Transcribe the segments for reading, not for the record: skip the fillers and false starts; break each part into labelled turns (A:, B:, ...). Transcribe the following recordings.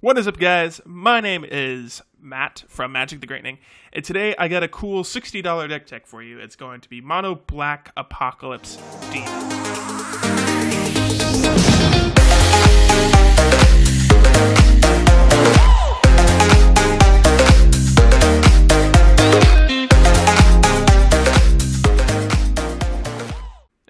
A: What is up, guys? My name is Matt from Magic the Greatening, and today I got a cool $60 deck tech for you. It's going to be Mono Black Apocalypse Demon.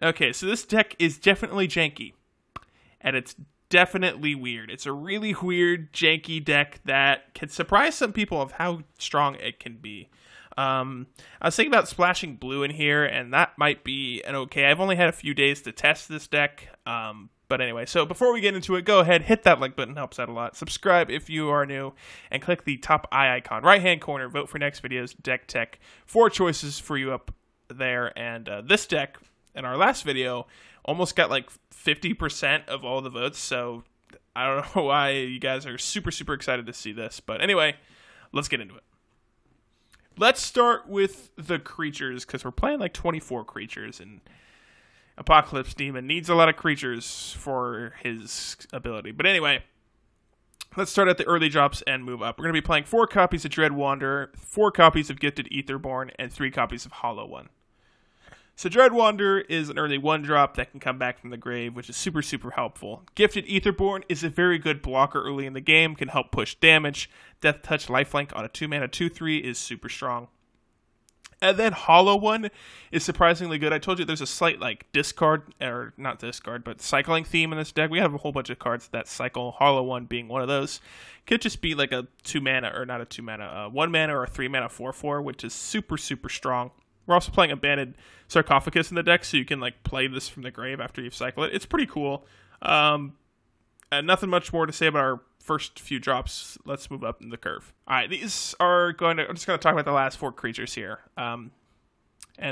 A: Okay, so this deck is definitely janky, and it's definitely weird. It's a really weird, janky deck that can surprise some people of how strong it can be. I was thinking about splashing blue in here, and that might be an okay. I've only had a few days to test this deck, but anyway. So before we get into it, go ahead, hit that like button, helps out a lot. Subscribe if you are new, and click the top eye icon, right-hand corner. Vote for next video's deck tech. 4 choices for you up there, and this deck, in our last video, almost got like 50% of all the votes, so I don't know why you guys are super excited to see this, but anyway, let's get into it. Let's start with the creatures, because we're playing like 24 creatures, and Apocalypse Demon needs a lot of creatures for his ability. But anyway, let's start at the early drops and move up. We're going to be playing 4 copies of Dread Wanderer, 4 copies of Gifted Aetherborn, and 3 copies of Hollow One. So Dread Wanderer is an early 1-drop that can come back from the grave, which is super helpful. Gifted Aetherborn is a very good blocker early in the game, can help push damage. Death Touch Lifelink on a 2-mana 2/3 is super strong. And then Hollow One is surprisingly good. I told you there's a slight like discard, or not discard, but cycling theme in this deck. We have a whole bunch of cards that cycle, Hollow One being one of those. Could just be like a 2-mana, or not a 2-mana, 1-mana or a 3-mana 4/4, which is super strong. We're also playing Abandoned Sarcophagus in the deck, so you can like play this from the grave after you've cycled it. It's pretty cool. And nothing much more to say about our first few drops. Let's move up in the curve. All right, these are I'm just going to talk about the last 4 creatures here. And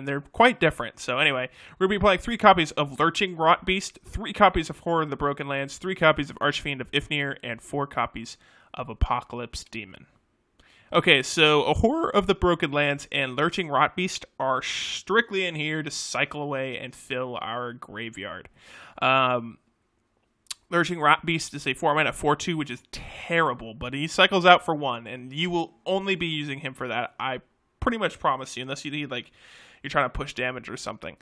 A: they're quite different. So anyway, we're going to be playing 3 copies of Lurching Rotbeast, 3 copies of Horror of the Broken Lands, 3 copies of Archfiend of Ifnir, and 4 copies of Apocalypse Demon. Okay, so a Horror of the Broken Lands and Lurching Rotbeast are strictly in here to cycle away and fill our graveyard. Lurching Rotbeast is a 4-mana 4/2, which is terrible, but he cycles out for 1, and you will only be using him for that, I pretty much promise you, unless you need, like, you're trying to push damage or something.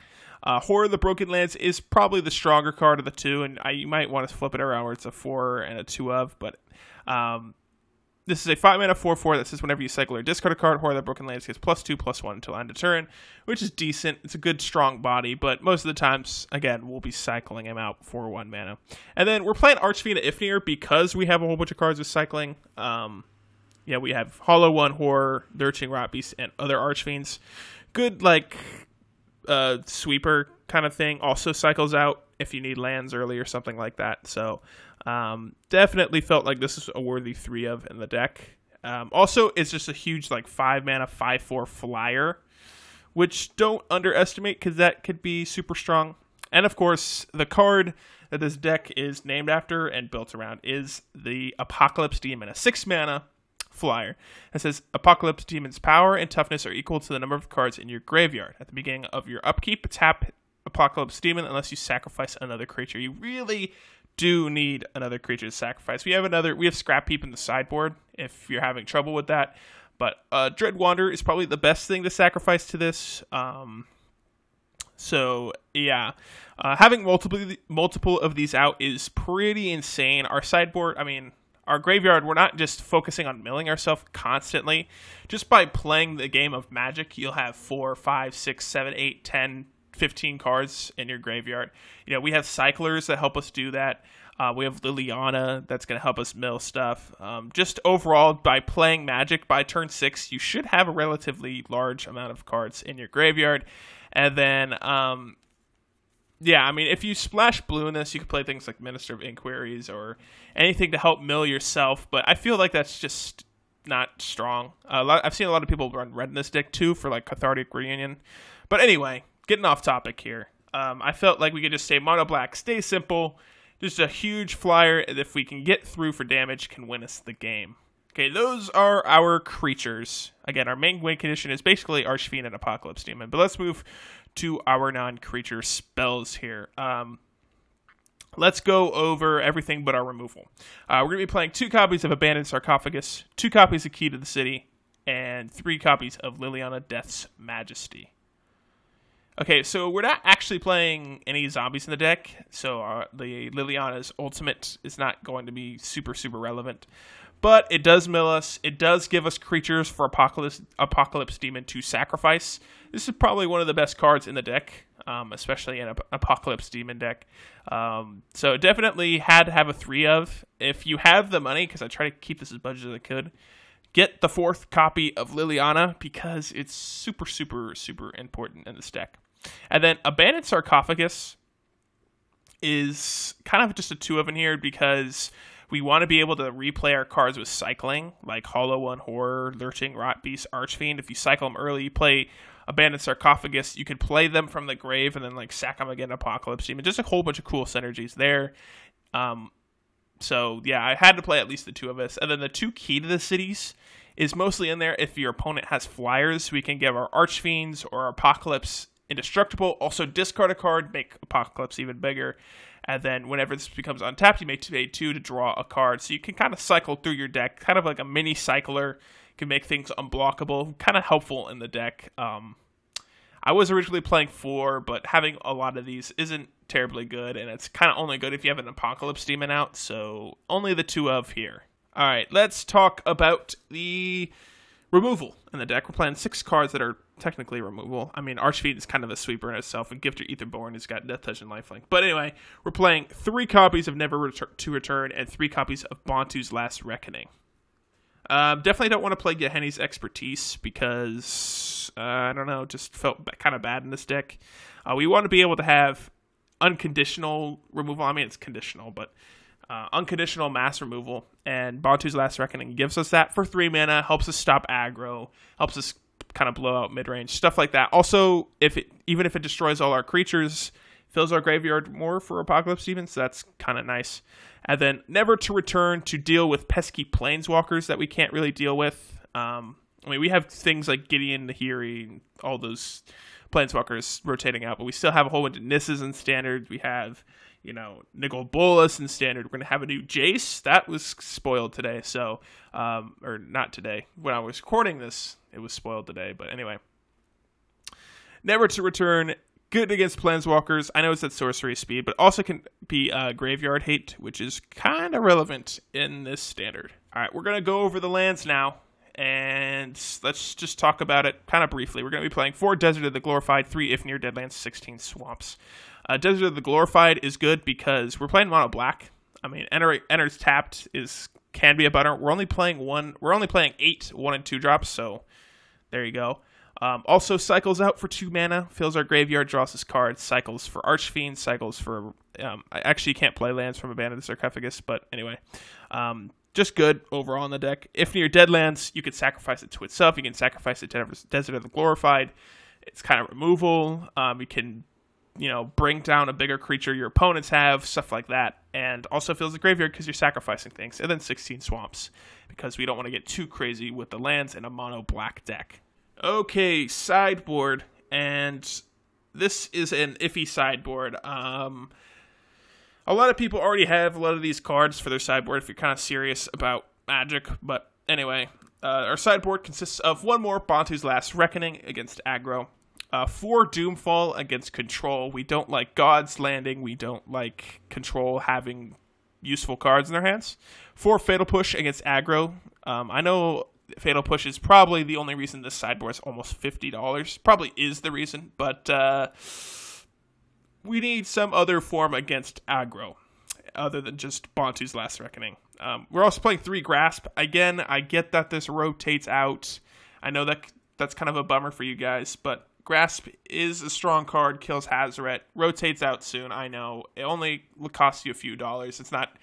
A: Horror of the Broken Lands is probably the stronger card of the 2, and you might want to flip it around where it's a 4 and a 2 of, but this is a 5-mana 4/4 that says whenever you cycle or discard a card, Horror of the Broken Lands gets +2/+1 until end of turn, which is decent. It's a good, strong body, but most of the times, again, we'll be cycling him out for 1 mana. And then we're playing Archfiend of Ifnir because we have a whole bunch of cards with cycling. Yeah, we have Hollow One, Horror, Lurching Rotbeast, and other Archfiends. Good, like, sweeper kind of thing. Also cycles out if you need lands early or something like that. So definitely felt like this is a worthy 3 of in the deck. Also, it's just a huge like 5-mana 5/4 flyer, which don't underestimate because that could be super strong. And of course, the card that this deck is named after and built around is the Apocalypse Demon, a 6-mana flyer that says Apocalypse Demon's power and toughness are equal to the number of cards in your graveyard. At the beginning of your upkeep, tap Apocalypse Demon unless you sacrifice another creature. You really do need another creature to sacrifice. We have Scrap Heap in the sideboard if you're having trouble with that. But Dread Wanderer is probably the best thing to sacrifice to this. So yeah, having multiple of these out is pretty insane. Our sideboard, our graveyard, we're not just focusing on milling ourselves constantly. Just by playing the game of Magic, you'll have 4, 5, 6, 7, 8, 10, 15 cards in your graveyard. You know, we have cyclers that help us do that. We have Liliana that's going to help us mill stuff. Just overall, by playing Magic, by turn 6, you should have a relatively large amount of cards in your graveyard. And then, if you splash blue in this, you can play things like Minister of Inquiries or anything to help mill yourself. But I feel like that's just not strong. I've seen a lot of people run red in this deck too for like Cathartic Reunion. But anyway, getting off topic here. I felt like we could just stay mono black, stay simple. Just a huge flyer, and if we can get through for damage, can win us the game. Okay, those are our creatures. Again, our main win condition is basically Archfiend and Apocalypse Demon. But let's move to our non-creature spells here. let's go over everything but our removal. We're going to be playing 2 copies of Abandoned Sarcophagus, 2 copies of Key to the City, and 3 copies of Liliana Death's Majesty. Okay, so we're not actually playing any zombies in the deck, so the Liliana's ultimate is not going to be super, super relevant. But it does mill us. It does give us creatures for Apocalypse Demon to sacrifice. This is probably one of the best cards in the deck, especially in an Apocalypse Demon deck. So definitely had to have a 3 of. If you have the money, because I try to keep this as budget as I could, get the 4th copy of Liliana, because it's super, super, super important in this deck. And then Abandoned Sarcophagus is kind of just a 2 of in here, because we want to be able to replay our cards with cycling, like Hollow One Horror, Lurching, Rotbeast, Archfiend. If you cycle them early, you play Abandoned Sarcophagus, you can play them from the grave and then like sack them again, Apocalypse Demon. Just a whole bunch of cool synergies there. So yeah, I had to play at least the 2 of us. And then the 2 Key to the Cities is mostly in there if your opponent has flyers. We can give our Archfiends or Apocalypse indestructible. Also discard a card, make Apocalypse even bigger. And then whenever this becomes untapped, you may pay 2 to draw a card. So you can kind of cycle through your deck, kind of like a mini cycler. Can make things unblockable, kind of helpful in the deck. I was originally playing 4, but having a lot of these isn't terribly good, and it's kind of only good if you have an Apocalypse Demon out, so only the 2 of here. All right, let's talk about the removal in the deck. We're playing 6 cards that are technically removable. I mean, Archfiend is kind of a sweeper in itself, and Gifter Etherborn has got Death Touch and Lifelink. But anyway, we're playing 3 copies of Never to Return and 3 copies of Bontu's Last Reckoning. Definitely don't want to play Yahenni's Expertise because, I don't know, just felt kind of bad in this deck. We want to be able to have unconditional removal. I mean, it's conditional, but unconditional mass removal. And Bontu's Last Reckoning gives us that for 3 mana, helps us stop aggro, helps us kind of blow out midrange, stuff like that. Also, even if it destroys all our creatures, fills our graveyard more for Apocalypse Demon, so that's kind of nice. And then Never to Return to deal with pesky planeswalkers that we can't really deal with. I mean, we have things like Gideon, Nahiri, all those planeswalkers rotating out, but we still have a whole bunch of Nisses in Standard. We have, Nigel Bolas in Standard. We're going to have a new Jace. That was spoiled today, so, or not today. When I was recording this, it was spoiled today, but anyway. Never to Return, good against planeswalkers. I know it's at sorcery speed, but also can be graveyard hate, which is kind of relevant in this standard. All right, we're going to go over the lands now, and let's just talk about it kind of briefly. We're going to be playing 4 Desert of the Glorified, 3 If Near Deadlands, 16 Swamps. Desert of the Glorified is good because we're playing mono black. I mean, enters tapped can be a butter. We're only playing 8 1 and 2 drops, so there you go. Also cycles out for 2 mana, fills our graveyard, draws his cards, cycles for Archfiend, cycles for... I actually can't play lands from Abandoned Sarcophagus, but anyway. Just good overall in the deck. If near Deadlands, you can sacrifice it to itself. You can sacrifice it to Desert of the Glorified. It's kind of removal. You can, bring down a bigger creature your opponents have, stuff like that. And also fills the graveyard because you're sacrificing things. And then 16 Swamps, because we don't want to get too crazy with the lands in a mono black deck. Okay, sideboard, and this is an iffy sideboard. A lot of people already have a lot of these cards for their sideboard if you're kind of serious about Magic, but anyway, our sideboard consists of 1 more Bontu's Last Reckoning against Aggro, 4 Doomfall against Control. We don't like God's Landing, we don't like Control having useful cards in their hands. 4 Fatal Push against Aggro. I know Fatal Push is probably the only reason this sideboard is almost $50. Probably is the reason, but we need some other form against aggro, other than just Bontu's Last Reckoning. We're also playing 3 Grasp. Again, I get that this rotates out. I know that's kind of a bummer for you guys, but Grasp is a strong card, kills Hazoret, rotates out soon, I know. It only costs you a few dollars. It's not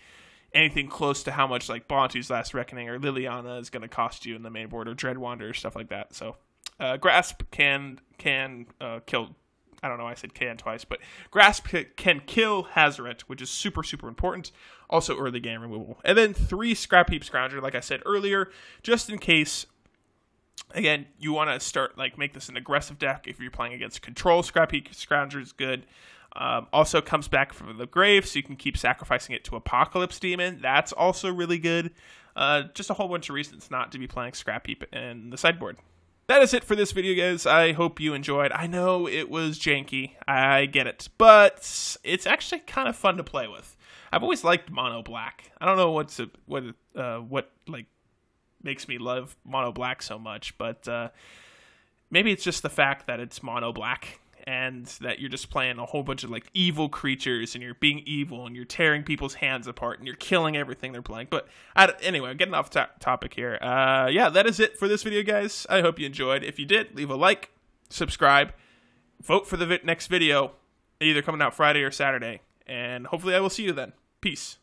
A: anything close to how much like Bontu's Last Reckoning or Liliana is going to cost you in the main board, or Dreadwander or stuff like that. So Grasp can kill... I don't know why I said can twice, but Grasp can kill Hazoret, which is super, super important. Also early game removal. And then 3 Scrap Heap Scrounger, like I said earlier, just in case, again, you want to start, make this an aggressive deck. If you're playing against Control, Scrap Heap Scrounger is good. Also comes back from the grave, so you can keep sacrificing it to Apocalypse Demon. That's also really good. Just a whole bunch of reasons not to be playing Scrap Heap in the sideboard. That is it for this video, guys. I hope you enjoyed. I know it was janky. I get it. But it's actually kind of fun to play with. I've always liked mono black. I don't know what like makes me love mono black so much, but maybe it's just the fact that it's mono black and that you're just playing a whole bunch of like evil creatures and you're being evil and you're tearing people's hands apart and you're killing everything they're playing. But anyway, getting off topic here. Yeah, that is it for this video, guys. I hope you enjoyed. If you did, leave a like, subscribe, vote for the next video, either coming out Friday or Saturday, and hopefully I will see you then. Peace.